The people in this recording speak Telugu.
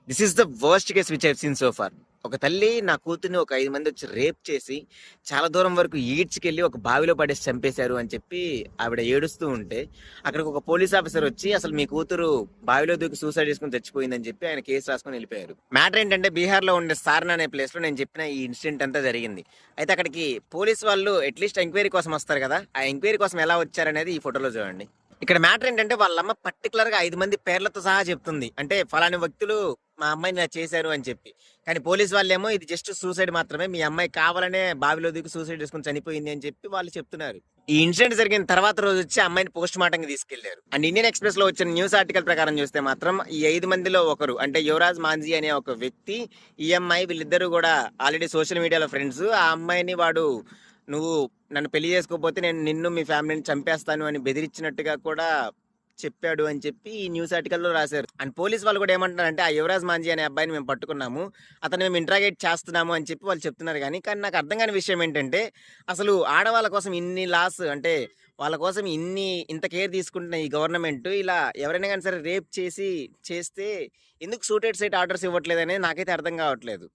This is the worst case which I seen so far. ఒక తల్లి నా కూతుర్ని ఒక 5 మంది వచ్చి రేప్ చేసి, చాలా దూరం వరకు ఈడ్చుకెళ్ళి ఒక బావిలో పడేసి చంపేశారు అని చెప్పి ఆవిడ ఏడుస్తూ ఉంటే, అక్కడికి ఒక పోలీస్ ఆఫీసర్ వచ్చి అసలు మీ కూతురు బావిలో దూకి సూసైడ్ చేసుకుని చచ్చిపోయిందని చెప్పి ఆయన కేసు రాసుకొని వెళ్ళిపోయారు. మ్యాటర్ ఏంటంటే బీహార్‌లో ఉండే సారన్ అనే ప్లేస్‌లో నేను చెప్పిన ఈ ఇన్సిడెంట్ అంతా జరిగింది. అయితే అక్కడికి పోలీస్ వాళ్ళు అట్‌లీస్ట్ ఎంక్వైరీ కోసం వస్తారు కదా! ఆ ఎంక్వైరీ కోసం ఎలా వచ్చారనేది ఈ ఫోటోలో చూడండి. ఇక్కడ మ్యాటర్ ఏంటంటే వాళ్ళమ్మ పర్టికులర్‌గా 5 మంది పేర్లతో సహా చెప్తుంది. అంటే ఫలాని వ్యక్తులు మా అమ్మాయిని ఇలా చేశారు అని చెప్పి. కానీ పోలీస్ వాళ్ళేమో ఇది జస్ట్ సూసైడ్ మాత్రమే. మీ అమ్మాయి కావాలనే బావిలో దూకి సూసైడ్ చేసుకొని చనిపోయింది అని చెప్పి వాళ్ళు చెప్తున్నారు. ఈ ఇన్సిడెంట్ జరిగిన తర్వాత రోజు వచ్చి అమ్మాయిని పోస్ట్‌మార్టంకి తీసుకెళ్లారు. అండ్ ఇండియన్ ఎక్స్‌ప్రెస్‌లో వచ్చిన న్యూస్ ఆర్టికల్ ప్రకారం చూస్తే మాత్రం ఈ 5 మందిలో ఒకరు అంటే యువరాజ్ మాంఝీ అనే ఒక వ్యక్తి, ఈ అమ్మాయి వీళ్ళిద్దరూ కూడా ఆల్రెడీ సోషల్ మీడియాలో ఫ్రెండ్స్. ఆ అమ్మాయిని వాడు నువ్వు నన్ను పెళ్లి చేసుకోకపోతే నేను నిన్ను మీ ఫ్యామిలీని చంపేస్తాను అని బెదిరించినట్టుగా కూడా చెప్పాడు అని చెప్పి ఈ న్యూస్ ఆర్టికల్లో రాశారు. అండ్ పోలీస్ వాళ్ళు కూడా ఏమంటున్నారంటే ఆ యువరాజ్ మాంఝీ అనే అబ్బాయిని మేము పట్టుకున్నాము, అతను మేము ఇంట్రాగేట్ చేస్తున్నాము అని చెప్పి వాళ్ళు చెప్తున్నారు. కానీ నాకు అర్థం కాని విషయం ఏంటంటే అసలు ఆడవాళ్ళ కోసం ఇన్ని లాస్ అంటే వాళ్ళ కోసం ఇంత కేర్ తీసుకుంటున్న ఈ గవర్నమెంట్ ఇలా ఎవరైనా కానీ సరే రేప్ చేస్తే ఎందుకు సూటెడ్ సైట్ ఆర్డర్స్ ఇవ్వట్లేదు అనేది నాకైతే అర్థం కావట్లేదు.